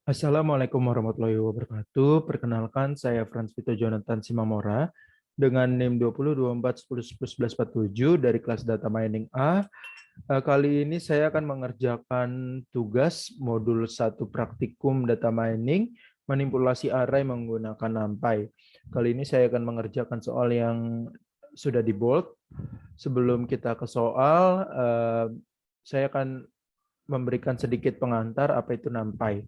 Assalamualaikum warahmatullahi wabarakatuh. Perkenalkan, saya Franz Vito Jonathan Simamora dengan NIM 2024101147 dari kelas Data Mining A. Kali ini saya akan mengerjakan tugas modul 1 praktikum Data Mining manipulasi array menggunakan NumPy. Kali ini saya akan mengerjakan soal yang sudah di bold. Sebelum kita ke soal, saya akan memberikan sedikit pengantar apa itu NumPy.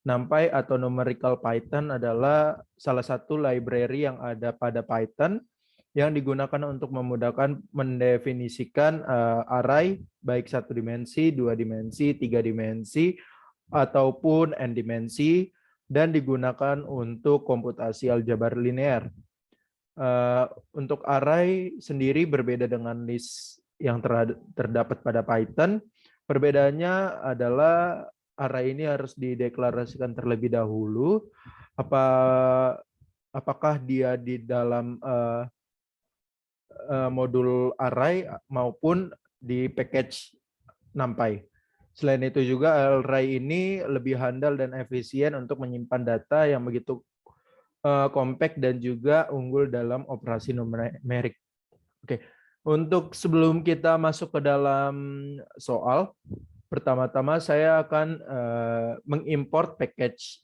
NumPy atau Numerical Python adalah salah satu library yang ada pada Python yang digunakan untuk memudahkan mendefinisikan array baik satu dimensi, dua dimensi, tiga dimensi, ataupun n dimensi, dan digunakan untuk komputasi aljabar linear. Untuk array sendiri berbeda dengan list yang terdapat pada Python. Perbedaannya adalah array ini harus dideklarasikan terlebih dahulu. Apakah dia di dalam modul array maupun di package NumPy. Selain itu juga array ini lebih handal dan efisien untuk menyimpan data yang begitu compact dan juga unggul dalam operasi numerik. Oke, untuk sebelum kita masuk ke dalam soal, pertama-tama saya akan mengimport package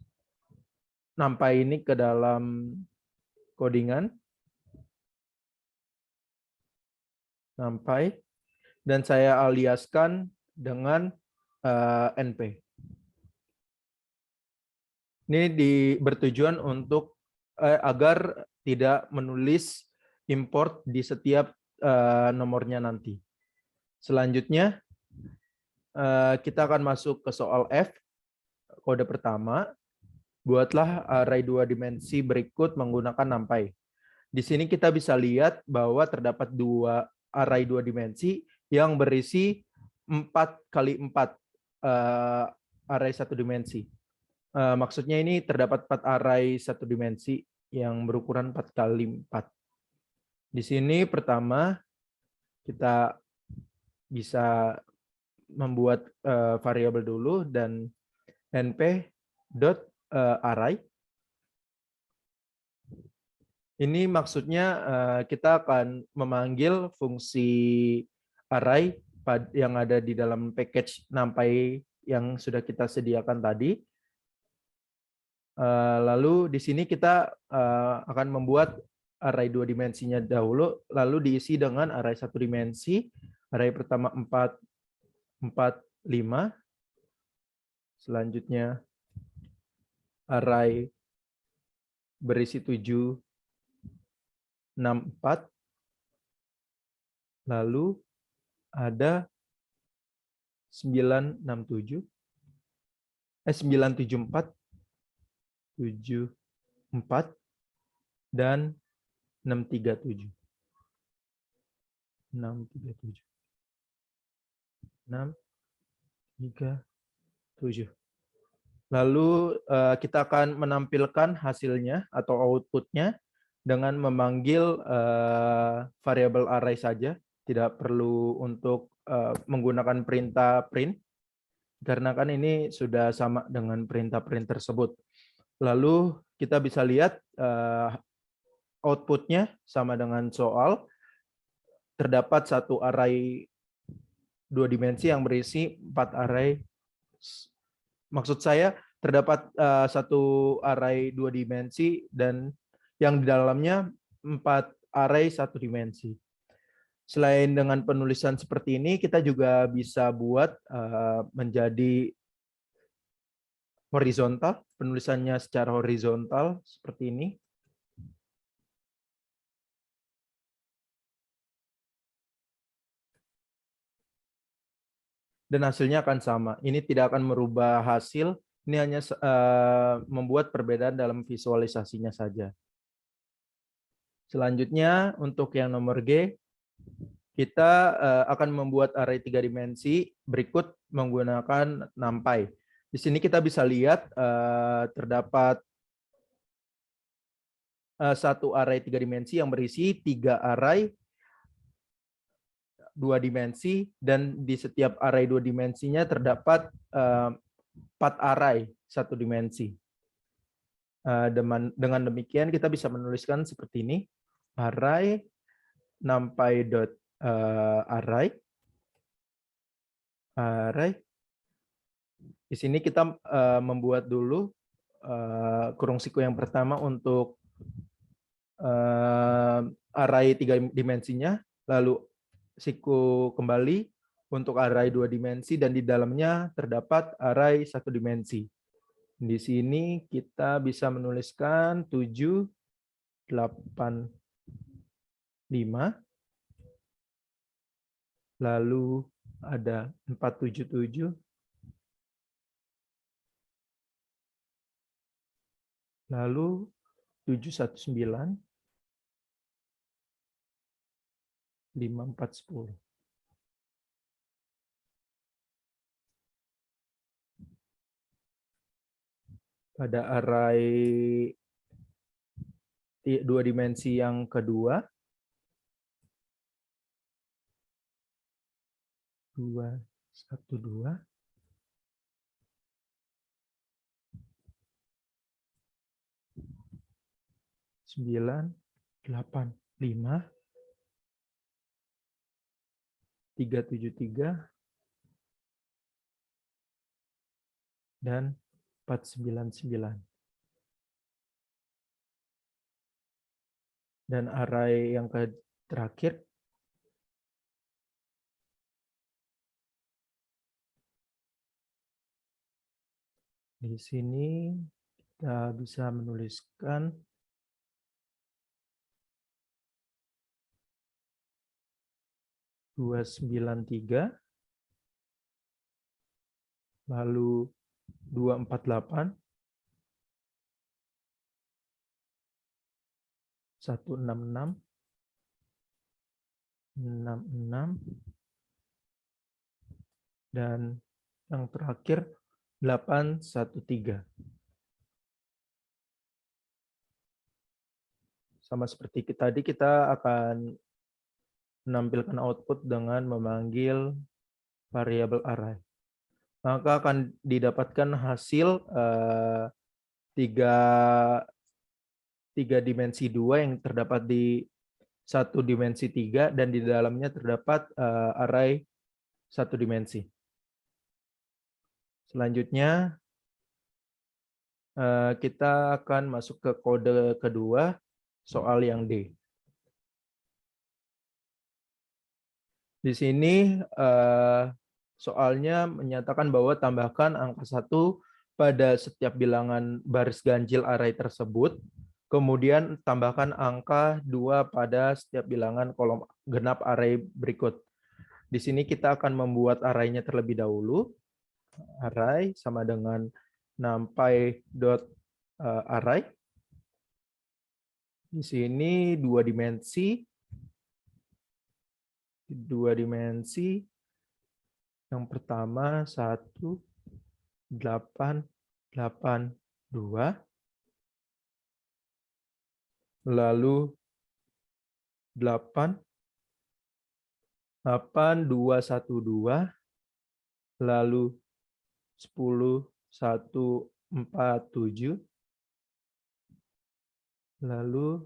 NumPy ini ke dalam codingan NumPy dan saya aliaskan dengan np. Ini bertujuan untuk agar tidak menulis import di setiap nomornya nanti. Selanjutnya kita akan masuk ke soal F. Kode pertama, buatlah array dua dimensi berikut menggunakan NumPy. Di sini kita bisa lihat bahwa terdapat dua array dua dimensi yang berisi 4 kali 4 array satu dimensi. Maksudnya ini terdapat 4 array satu dimensi yang berukuran 4 kali 4. Di sini pertama kita bisa membuat variabel dulu dan np.array. Ini maksudnya kita akan memanggil fungsi array yang ada di dalam package NumPy yang sudah kita sediakan tadi. Lalu di sini kita akan membuat array dua dimensinya dahulu, lalu diisi dengan array satu dimensi. Array pertama 4, 4, 5. Selanjutnya array berisi 7, 6, 4. Lalu ada 967. 974. 7, 4, dan 637. 637. 637. Lalu kita akan menampilkan hasilnya atau outputnya dengan memanggil variabel array saja. Tidak perlu untuk menggunakan perintah print, karena kan ini sudah sama dengan perintah print tersebut. Lalu kita bisa lihat outputnya sama dengan soal. Terdapat satu array dua dimensi yang berisi 4 array. Maksud saya terdapat satu array dua dimensi dan yang di dalamnya 4 array satu dimensi. Selain dengan penulisan seperti ini, kita juga bisa buat menjadi horizontal, penulisannya secara horizontal seperti ini. Dan hasilnya akan sama. Ini tidak akan merubah hasil, ini hanya membuat perbedaan dalam visualisasinya saja. Selanjutnya untuk yang nomor G, kita akan membuat array 3 dimensi berikut menggunakan NumPy. Di sini kita bisa lihat terdapat satu array 3 dimensi yang berisi 3 array 2 dimensi, dan di setiap array 2 dimensinya terdapat 4 array satu dimensi. Dengan demikian kita bisa menuliskan seperti ini, array numpy.array array. Di sini kita membuat dulu kurung siku yang pertama untuk array 3 dimensinya, lalu siku kembali untuk array 2 dimensi, dan di dalamnya terdapat array 1 dimensi. Di sini kita bisa menuliskan 7, 8, 5, lalu ada 477, lalu 719, 5410. Pada array 2 dimensi yang kedua, 2, 1, 2, 9, 8, 5, 373, dan 499. Dan array yang terakhir, di sini kita bisa menuliskan 293, lalu 248, 166, 66, dan yang terakhir 813. Sama seperti tadi, kita akan menampilkan output dengan memanggil variabel array. Maka akan didapatkan hasil 3 dimensi 2 yang terdapat di 1 dimensi 3, dan di dalamnya terdapat array 1 dimensi. Selanjutnya kita akan masuk ke kode kedua, soal yang D. Di sini soalnya menyatakan bahwa tambahkan angka 1 pada setiap bilangan baris ganjil array tersebut, kemudian tambahkan angka 2 pada setiap bilangan kolom genap array berikut. Di sini kita akan membuat array-nya terlebih dahulu. Array sama dengan numpy.array. Di sini 2 dimensi. 2 dimensi. Yang pertama 1, 8, 8, 2. Lalu 8, 8, 2, 1, 2. Lalu 10, 1, 4, 7. Lalu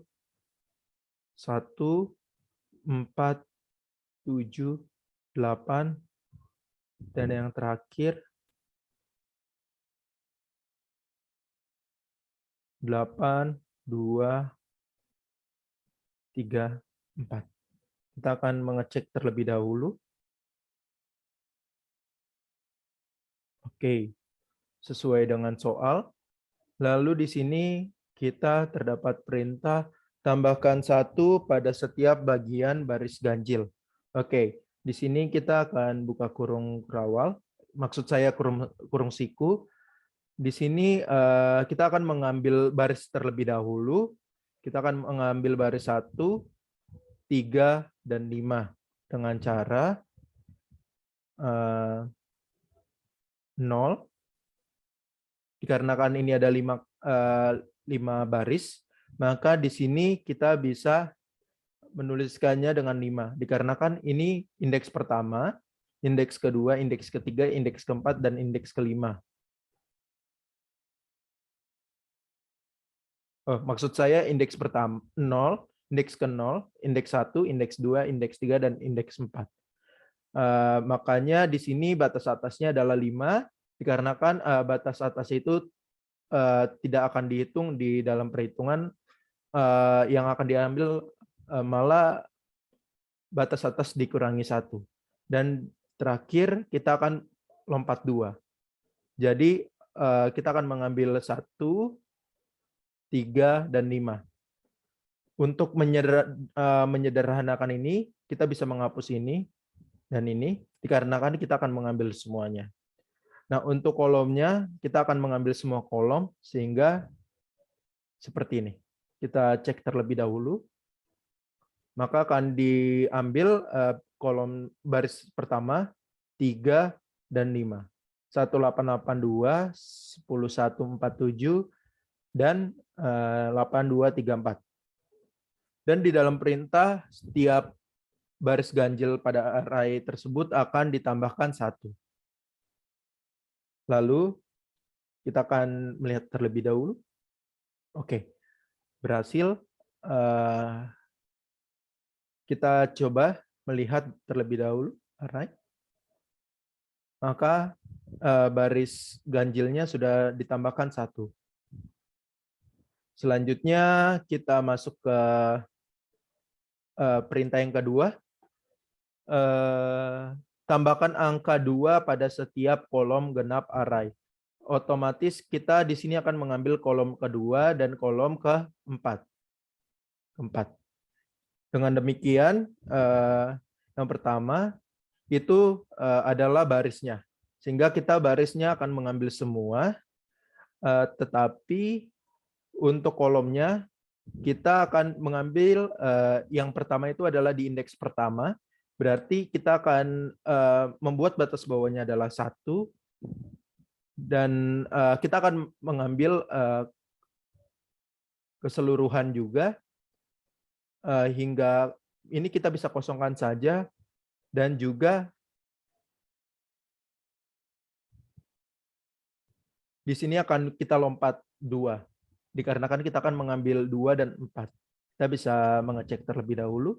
1, 4, 7, 8, dan yang terakhir 8, 2, 3, 4. Kita akan mengecek terlebih dahulu. Oke, sesuai dengan soal. Lalu di sini kita terdapat perintah tambahkan 1 pada setiap bagian baris ganjil. Oke, di sini kita akan buka kurung kerawal, maksud saya kurung siku. Di sini kita akan mengambil baris terlebih dahulu. Kita akan mengambil baris 1, 3, dan 5 dengan cara 0. Dikarenakan ini ada 5 baris, maka di sini kita bisa menuliskannya dengan 5. Dikarenakan ini indeks pertama, indeks kedua, indeks ketiga, indeks keempat, dan indeks kelima. Maksud saya indeks pertama 0, indeks ke-0, indeks 1, indeks 2, indeks 3, dan indeks 4. Makanya di sini batas atasnya adalah 5, dikarenakan batas atas itu tidak akan dihitung di dalam perhitungan, yang akan diambil malah batas atas dikurangi 1. Dan terakhir kita akan lompat 2. Jadi kita akan mengambil 1, 3, dan 5. Untuk menyederhanakan ini, kita bisa menghapus ini dan ini, dikarenakan kita akan mengambil semuanya. Nah, untuk kolomnya, kita akan mengambil semua kolom, sehingga seperti ini. Kita cek terlebih dahulu. Maka akan diambil kolom baris pertama, 3, dan 5. 1882, 10147, dan 8234. Dan di dalam perintah, setiap baris ganjil pada array tersebut akan ditambahkan 1. Lalu, kita akan melihat terlebih dahulu. Oke, berhasil. Kita coba melihat terlebih dahulu array. Maka baris ganjilnya sudah ditambahkan 1. Selanjutnya, kita masuk ke perintah yang kedua, tambahkan angka 2 pada setiap kolom genap array. Otomatis kita di sini akan mengambil kolom kedua dan kolom keempat. Dengan demikian, yang pertama itu adalah barisnya. Sehingga kita barisnya akan mengambil semua, tetapi untuk kolomnya kita akan mengambil yang pertama itu adalah di indeks pertama, berarti kita akan membuat batas bawahnya adalah 1, dan kita akan mengambil keseluruhan juga hingga ini kita bisa kosongkan saja, dan juga di sini akan kita lompat 2. Dikarenakan kita akan mengambil 2 dan 4. Kita bisa mengecek terlebih dahulu.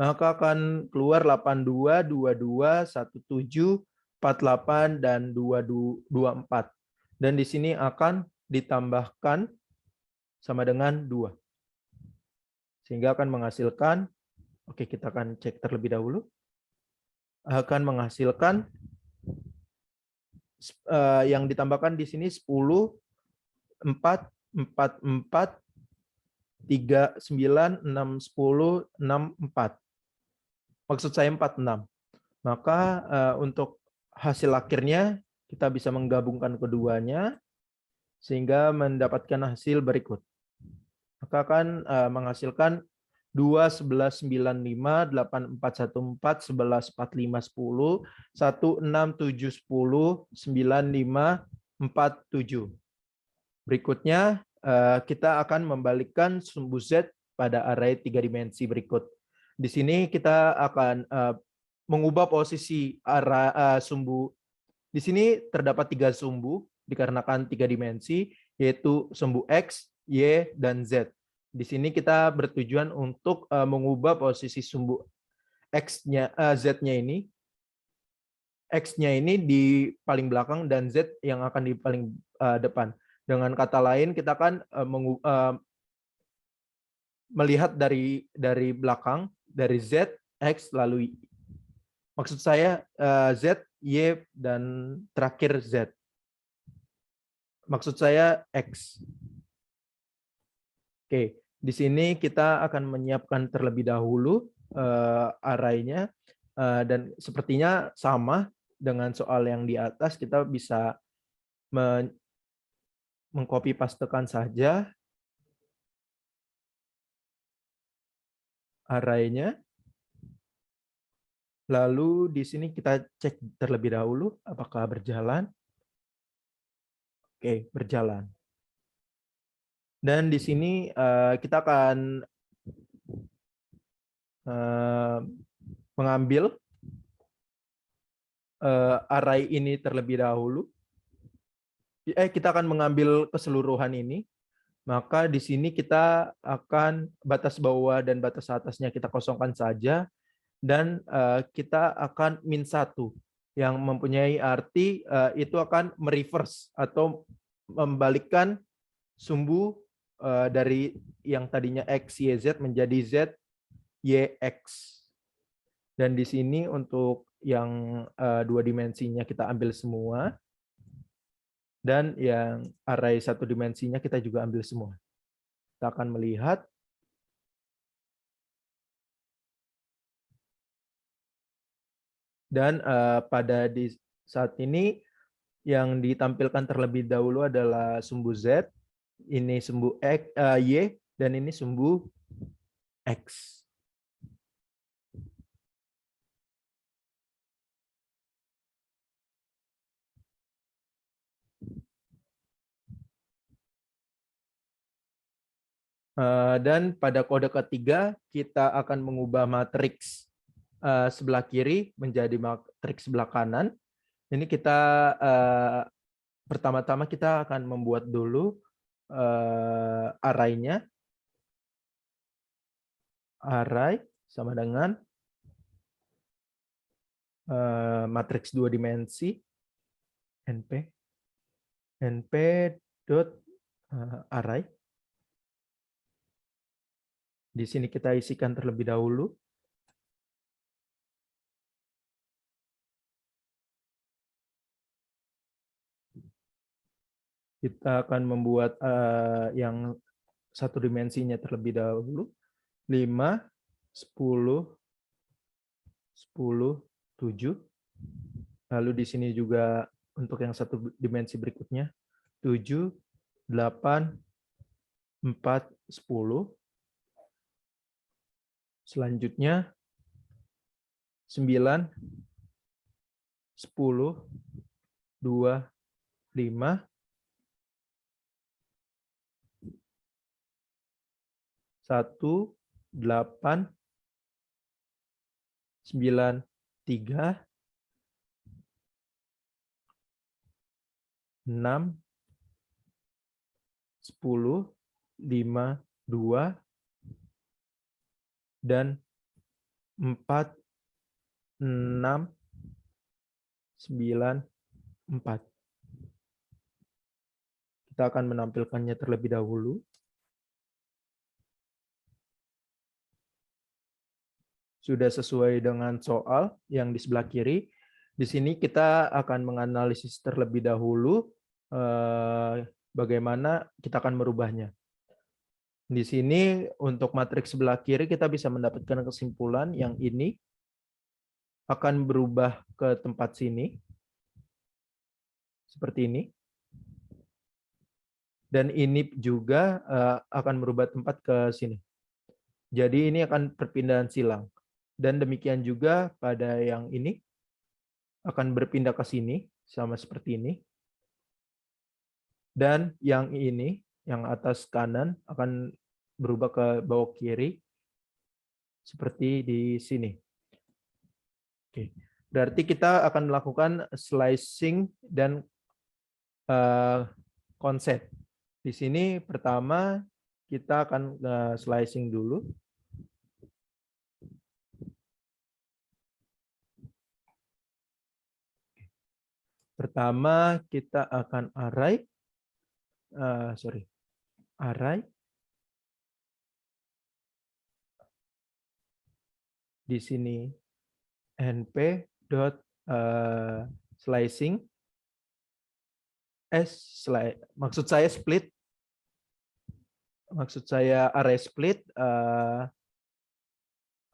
Maka akan keluar 82, 22, 17, 48, dan 24. Dan di sini akan ditambahkan sama dengan 2. Sehingga akan menghasilkan, oke kita akan cek terlebih dahulu, akan menghasilkan yang ditambahkan di sini 10, 4, 4, 4, 3, 9, 6, 10, 6, 4. Maksud saya 4, 6. Maka untuk hasil akhirnya kita bisa menggabungkan keduanya sehingga mendapatkan hasil berikut. Maka akan menghasilkan 2, 11, 9, 5, 8, 4, 1, 4, 11, 4, 5, 10, 1, 6, 7, 10, 9, 5, 4, 7. Berikutnya, kita akan membalikkan sumbu Z pada array 3 dimensi berikut. Di sini kita akan mengubah posisi sumbu. Di sini terdapat 3 sumbu dikarenakan 3 dimensi, yaitu sumbu X, Y, dan Z. Di sini kita bertujuan untuk mengubah posisi sumbu X-nya, Z-nya ini. X-nya ini di paling belakang dan Z yang akan di paling depan. Dengan kata lain, kita akan melihat dari belakang, dari Z, X, lalu Y. Maksud saya Z, Y, dan terakhir Z. Maksud saya X. Oke, di sini kita akan menyiapkan terlebih dahulu array-nya, dan sepertinya sama dengan soal yang di atas, kita bisa mengcopy pastekan saja array-nya. Lalu di sini kita cek terlebih dahulu apakah berjalan. Oke, berjalan. Dan di sini kita akan mengambil array ini terlebih dahulu. Kita akan mengambil keseluruhan ini. Maka di sini kita akan batas bawah dan batas atasnya kita kosongkan saja, dan kita akan -1 yang mempunyai arti itu akan mereverse atau membalikkan sumbu dari yang tadinya X, Y, Z menjadi Z, Y, X. Dan di sini untuk yang dua dimensinya kita ambil semua, dan yang array satu dimensinya kita juga ambil semua. Kita akan melihat dan pada di saat ini yang ditampilkan terlebih dahulu adalah sumbu Z, ini sumbu X, Y, dan ini sumbu X. Dan pada kode ketiga kita akan mengubah matriks sebelah kiri menjadi matriks sebelah kanan. Ini kita pertama-tama kita akan membuat dulu array-nya. Array sama dengan matriks dua dimensi np dot array. Di sini kita isikan terlebih dahulu. Kita akan membuat yang satu dimensinya terlebih dahulu. 5, 10, 10, 7. Lalu di sini juga untuk yang satu dimensi berikutnya 7, 8, 4, 10. Selanjutnya 9, 10, 2, 5, 1, 8, 9, 3, 6, 10, 5, 2, dan 4, 6, 9, 4. Kita akan menampilkannya terlebih dahulu. Sudah sesuai dengan soal yang di sebelah kiri. Di sini kita akan menganalisis terlebih dahulu bagaimana kita akan merubahnya. Di sini untuk matriks sebelah kiri kita bisa mendapatkan kesimpulan yang ini akan berubah ke tempat sini. Seperti ini. Dan ini juga akan berubah tempat ke sini. Jadi ini akan perpindahan silang. Dan demikian juga pada yang ini akan berpindah ke sini sama seperti ini. Dan yang ini, yang atas kanan akan berubah ke bawah kiri seperti di sini. Oke. Berarti kita akan melakukan slicing dan konsep. Di sini pertama kita akan slicing dulu. Pertama kita akan array, array. Di sini np dot slicing maksud saya split,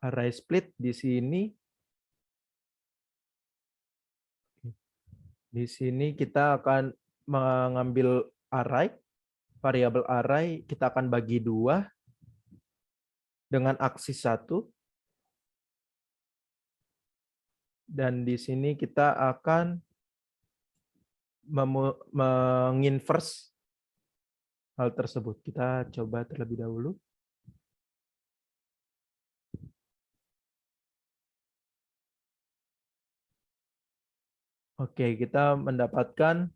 array split di sini. Di sini kita akan mengambil array, variabel array kita akan bagi 2 dengan aksis 1. Dan di sini kita akan menginverse hal tersebut. Kita coba terlebih dahulu. Oke, kita mendapatkan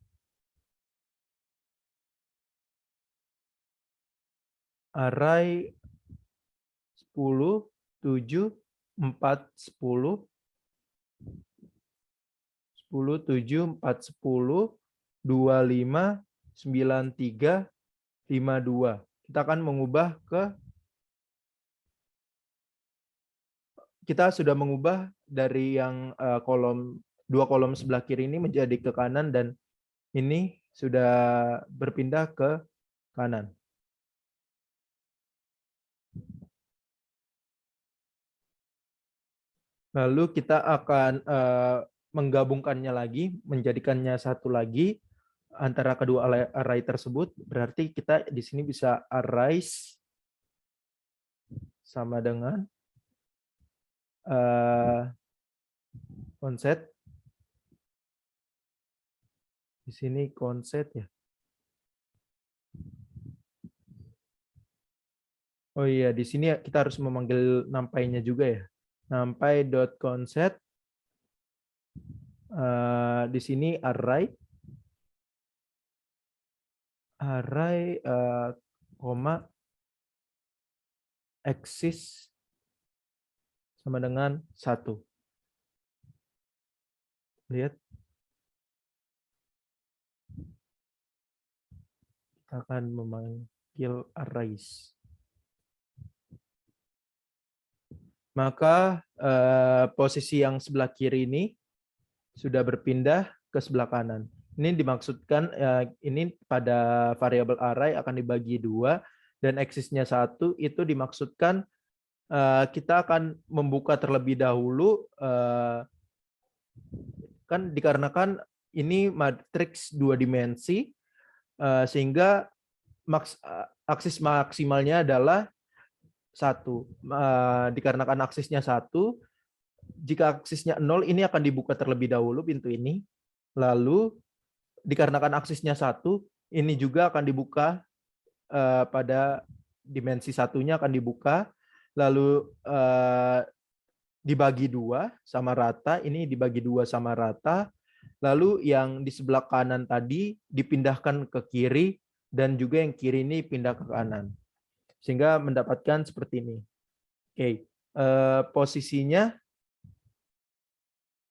array 10, 7, 4, 10, 10, 7, 4, 10, 25, 93, 52. Kita akan mengubah kita sudah mengubah dari yang dua kolom sebelah kiri ini menjadi ke kanan, dan ini sudah berpindah ke kanan. Lalu kita akan menggabungkannya lagi, menjadikannya satu lagi antara kedua array tersebut. Berarti kita di sini bisa arrays sama dengan konset. Di sini konset ya. Oh iya, di sini kita harus memanggil numpy-nya juga ya. numpy.conset. Di sini array koma axis sama dengan 1. Lihat. Kita akan memanggil arrays. Maka posisi yang sebelah kiri ini sudah berpindah ke sebelah kanan. Ini dimaksudkan ini pada variabel array akan dibagi 2 dan aksisnya 1, itu dimaksudkan kita akan membuka terlebih dahulu, kan dikarenakan ini matriks 2 dimensi, sehingga aksis maksimalnya adalah 1. Dikarenakan aksisnya 1, jika aksisnya 0, ini akan dibuka terlebih dahulu pintu ini. Lalu dikarenakan aksisnya 1, ini juga akan dibuka pada dimensi satunya akan dibuka. Lalu dibagi 2 sama rata, ini dibagi 2 sama rata. Lalu yang di sebelah kanan tadi dipindahkan ke kiri, dan juga yang kiri ini pindah ke kanan. Sehingga mendapatkan seperti ini. Oke, posisinya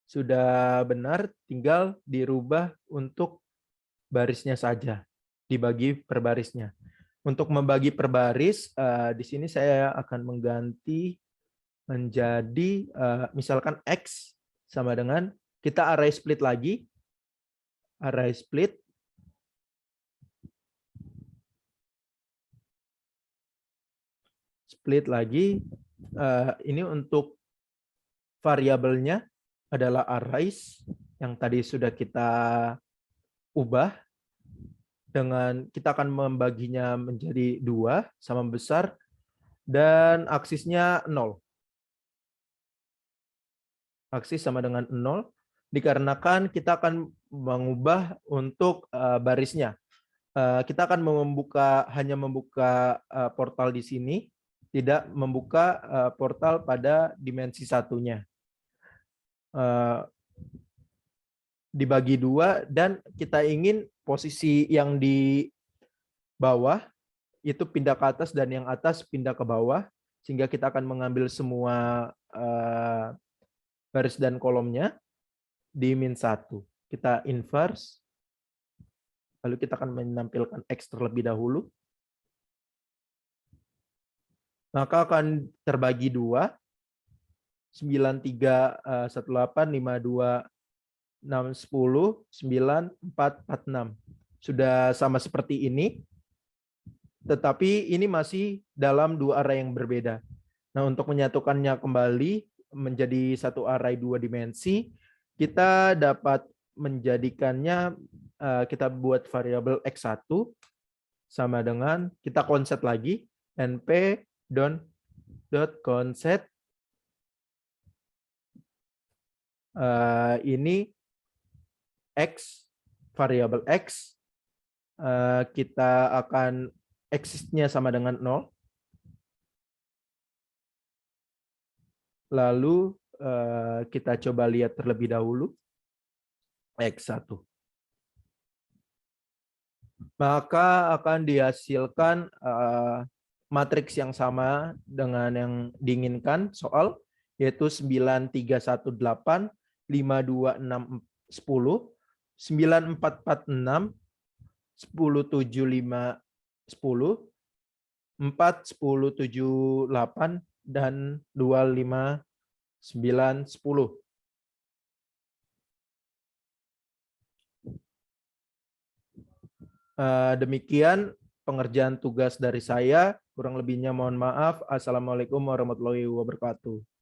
sudah benar, tinggal dirubah untuk barisnya saja, dibagi per barisnya. Untuk membagi per baris, di sini saya akan mengganti menjadi misalkan X sama dengan, kita array split lagi, array split, split lagi, ini untuk variabelnya adalah arrays yang tadi sudah kita ubah, dengan kita akan membaginya menjadi 2 sama besar, dan aksisnya 0. Aksis sama dengan 0, dikarenakan kita akan mengubah untuk barisnya. Kita akan hanya membuka portal di sini, tidak membuka portal pada dimensi satunya. Dibagi 2, dan kita ingin posisi yang di bawah itu pindah ke atas dan yang atas pindah ke bawah, sehingga kita akan mengambil semua baris dan kolomnya di min 1. Kita inverse, lalu kita akan menampilkan X terlebih dahulu. Maka akan terbagi 2, 93, 18, 52, 6, 10, 9, 4, 4, 6. Sudah sama seperti ini, tetapi ini masih dalam 2 array yang berbeda. Nah, untuk menyatukannya kembali menjadi satu array 2 dimensi, kita dapat menjadikannya, kita buat variabel X1 sama dengan, kita konset lagi, np.conset, ini X, variabel X, kita akan eksisnya sama dengan 0. Lalu kita coba lihat terlebih dahulu X1. Maka akan dihasilkan matriks yang sama dengan yang diinginkan soal, yaitu 9318, 526, 10, 9446, 1075, 10, 4, 10, 78, dan 25, 9, 10. Demikian pengerjaan tugas dari saya. Kurang lebihnya mohon maaf. Assalamualaikum warahmatullahi wabarakatuh.